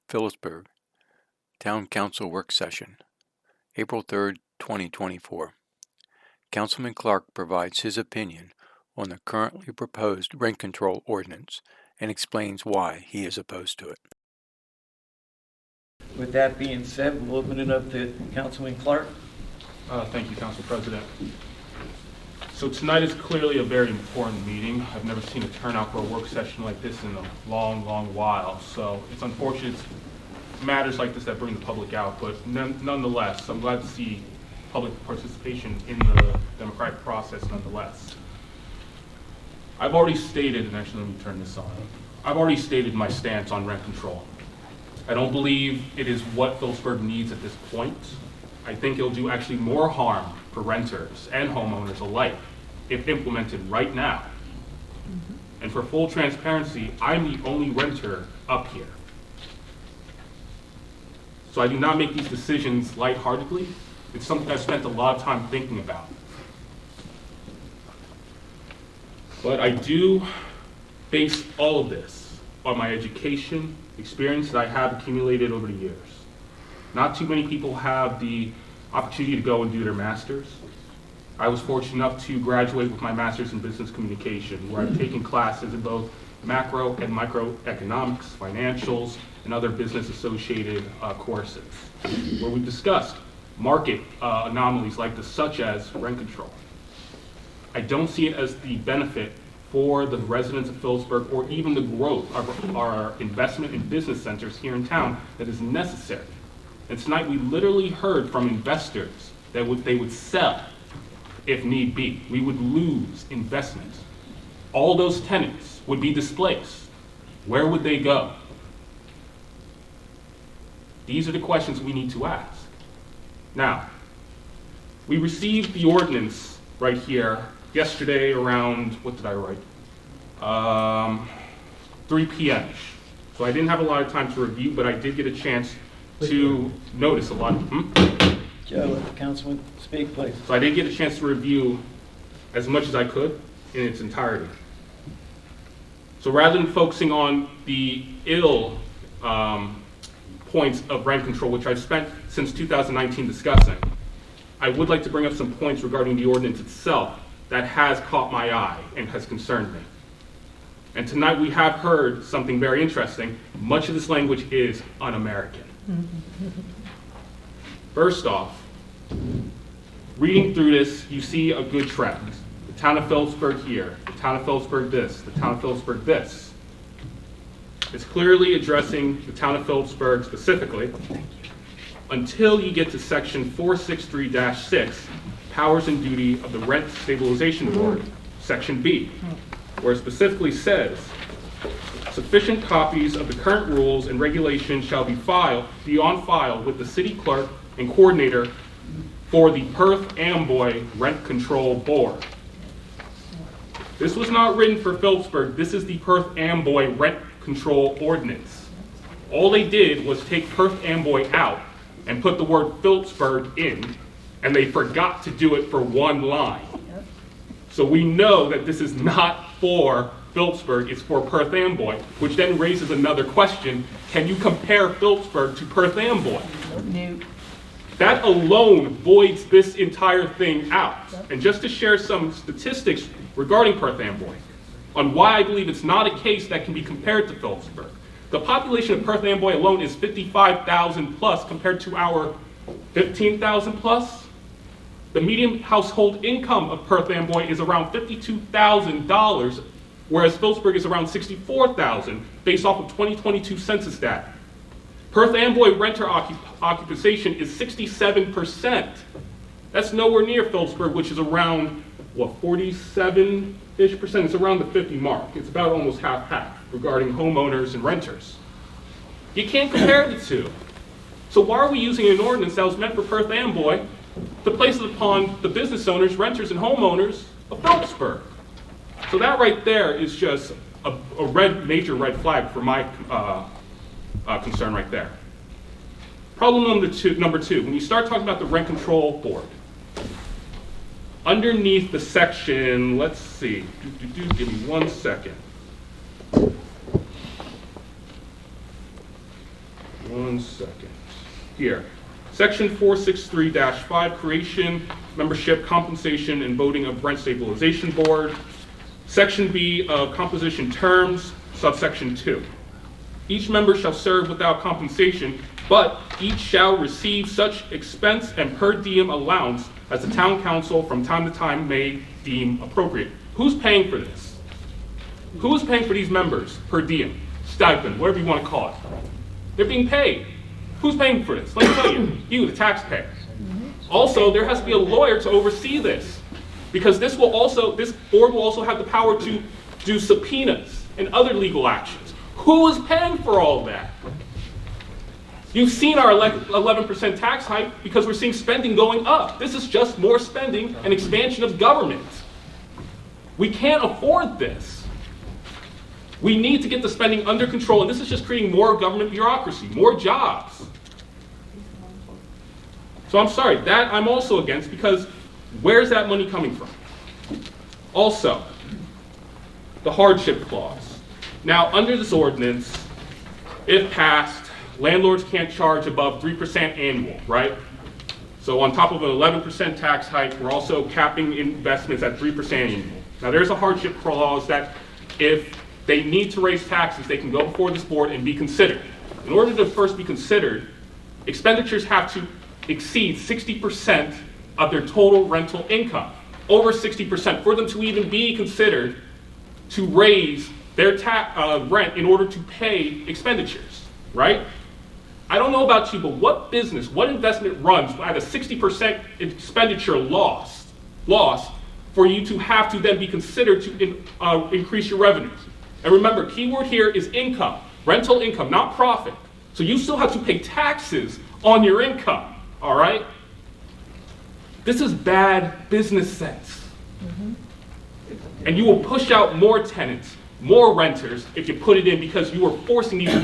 Phillipsburg, Town Council Work Session, April 3rd, 2024. Councilman Clark provides his opinion on the currently proposed rent control ordinance and explains why he is opposed to it. With that being said, we'll open it up to Councilman Clark. Thank you, Council President. So tonight is clearly a very important meeting. I've never seen a turnout for a work session like this in a long, long while. So it's unfortunate matters like this that bring the public out, but nonetheless, I'm glad to see public participation in the democratic process nonetheless. I've already stated, and actually let me turn this on. I've already stated my stance on rent control. I don't believe it is what Phillipsburg needs at this point. I think it'll do actually more harm for renters and homeowners alike if implemented right now. And for full transparency, I'm the only renter up here. So I do not make these decisions lightheartedly. It's something I've spent a lot of time thinking about. But I do base all of this on my education, experience that I have accumulated over the years. Not too many people have the opportunity to go and do their master's. I was fortunate enough to graduate with my master's in business communication, where I've taken classes in both macro and microeconomics, financials, and other business associated courses, where we discussed market anomalies such as rent control. I don't see it as the benefit for the residents of Phillipsburg or even the growth of our investment in business centers here in town that is necessary. And tonight we literally heard from investors that they would sell if need be. We would lose investment. All those tenants would be displaced. Where would they go? These are the questions we need to ask. Now, we received the ordinance right here yesterday around, what did I write? 3 p.m. So I didn't have a lot of time to review, but I did get a chance to notice a lot. Joe, let the councilman speak, please. So I did get a chance to review as much as I could in its entirety. So rather than focusing on the ill points of rent control, which I've spent since 2019 discussing, I would like to bring up some points regarding the ordinance itself that has caught my eye and has concerned me. And tonight we have heard something very interesting. Much of this language is un-American. First off, reading through this, you see a good trend. The town of Phillipsburg here, the town of Phillipsburg this, the town of Phillipsburg this. It's clearly addressing the town of Phillipsburg specifically until you get to section 463-6, powers and duty of the Rent Stabilization Board, section B, where it specifically says, sufficient copies of the current rules and regulations shall be on file with the city clerk and coordinator for the Perth Amboy Rent Control Board. This was not written for Phillipsburg. This is the Perth Amboy Rent Control Ordinance. All they did was take Perth Amboy out and put the word Phillipsburg in, and they forgot to do it for one line. So we know that this is not for Phillipsburg, it's for Perth Amboy, which then raises another question. Can you compare Phillipsburg to Perth Amboy? No. That alone voids this entire thing out. And just to share some statistics regarding Perth Amboy, on why I believe it's not a case that can be compared to Phillipsburg. The population of Perth Amboy alone is 55,000 plus compared to our 15,000 plus. The median household income of Perth Amboy is around $52,000, whereas Phillipsburg is around $64,000 based off of 2022 census data. Perth Amboy renter occupation is 67%. That's nowhere near Phillipsburg, which is around, 47-ish percent? It's around the 50 mark. It's about almost half-half regarding homeowners and renters. You can't compare the two. So why are we using an ordinance that was meant for Perth Amboy to place it upon the business owners, renters, and homeowners of Phillipsburg? So that right there is just a major red flag for my concern right there. Problem number two, when you start talking about the rent control board, underneath the section, let's see, give me 1 second. 1 second. Here. Section 463-5, creation, membership, compensation, and voting of Rent Stabilization Board. Section B of composition terms, subsection 2. Each member shall serve without compensation, but each shall receive such expense and per diem allowance as the town council from time to time may deem appropriate. Who's paying for this? Who is paying for these members per diem, stipend, whatever you want to call it? They're being paid. Who's paying for this? Let me tell you, the taxpayer. Also, there has to be a lawyer to oversee this, because this board will also have the power to do subpoenas and other legal actions. Who is paying for all of that? You've seen our 11% tax hike because we're seeing spending going up. This is just more spending and expansion of government. We can't afford this. We need to get the spending under control, and this is just creating more government bureaucracy, more jobs. So I'm sorry, that I'm also against, because where's that money coming from? Also, the hardship clause. Now, under this ordinance, if passed, landlords can't charge above 3% annual, right? So on top of an 11% tax hike, we're also capping investments at 3% annual. Now, there's a hardship clause that if they need to raise taxes, they can go before this board and be considered. In order to first be considered, expenditures have to exceed 60% of their total rental income, over 60%, for them to even be considered to raise their rent in order to pay expenditures, right? I don't know about you, but what business, what investment runs at a 60% expenditure loss for you to have to then be considered to increase your revenues? And remember, keyword here is income, rental income, not profit. So you still have to pay taxes on your income, all right? This is bad business sense. And you will push out more tenants, more renters, if you put it in, because you are forcing these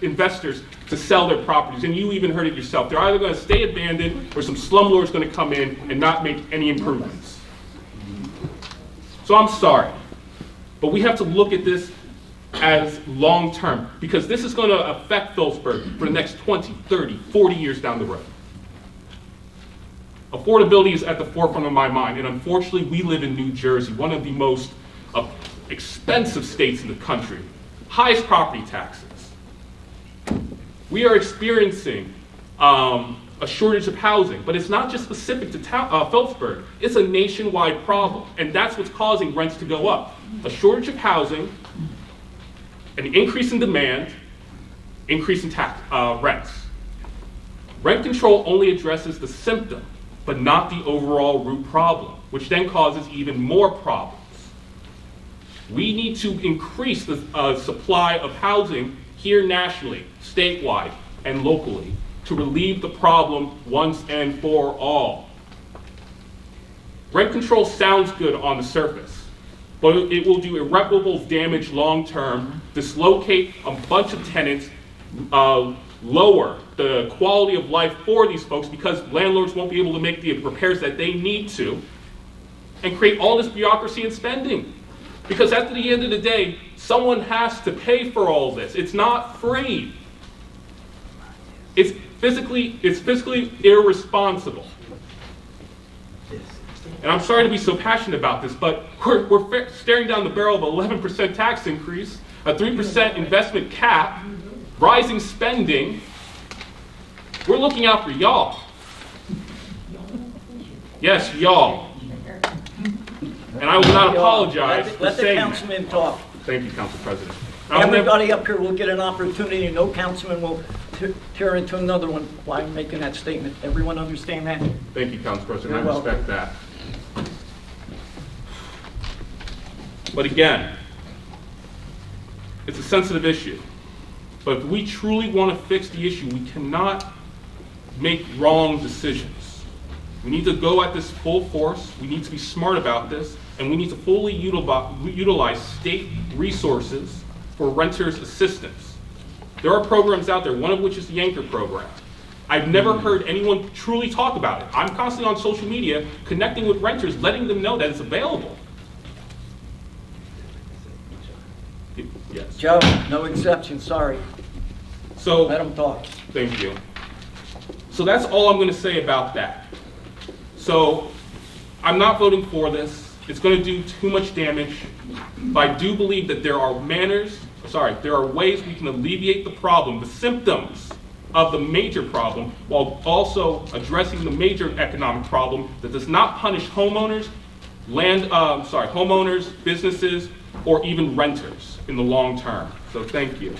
investors to sell their properties. And you even heard it yourself. They're either going to stay abandoned or some slumlord's going to come in and not make any improvements. So I'm sorry, but we have to look at this as long-term, because this is going to affect Phillipsburg for the next 20, 30, 40 years down the road. Affordability is at the forefront of my mind, and unfortunately, we live in New Jersey, one of the most expensive states in the country, highest property taxes. We are experiencing a shortage of housing, but it's not just specific to Phillipsburg. It's a nationwide problem, and that's what's causing rents to go up. A shortage of housing, an increase in demand, increase in rents. Rent control only addresses the symptom, but not the overall root problem, which then causes even more problems. We need to increase the supply of housing here nationally, statewide, and locally to relieve the problem once and for all. Rent control sounds good on the surface, but it will do irreparable damage long-term, dislocate a bunch of tenants, lower the quality of life for these folks because landlords won't be able to make the repairs that they need to, and create all this bureaucracy and spending. Because at the end of the day, someone has to pay for all this. It's not free. It's physically irresponsible. And I'm sorry to be so passionate about this, but we're staring down the barrel of an 11% tax increase, a 3% investment cap, rising spending. We're looking out for y'all. Yes, y'all. And I will not apologize for Let the saying councilman talk. Thank you, Council President. Everybody up here will get an opportunity, and no councilman will tear into another one while making that statement. Everyone understand that? Thank you, Council President. You're I respect welcome. that. But again, it's a sensitive issue. But if we truly want to fix the issue, we cannot make wrong decisions. We need to go at this full force. We need to be smart about this. And we need to fully utilize state resources for renters assistance. There are programs out there, one of which is the Anchor program. I've never heard anyone truly talk about it. I'm constantly on social media connecting with renters, letting them know that it's available. Yes. Joe, no exception, sorry. So, Let them talk. thank you. So that's all I'm going to say about that. So I'm not voting for this. It's going to do too much damage. But I do believe that there are there are ways we can alleviate the problem, the symptoms of the major problem, while also addressing the major economic problem that does not punish homeowners, homeowners, businesses, or even renters in the long term. So thank you.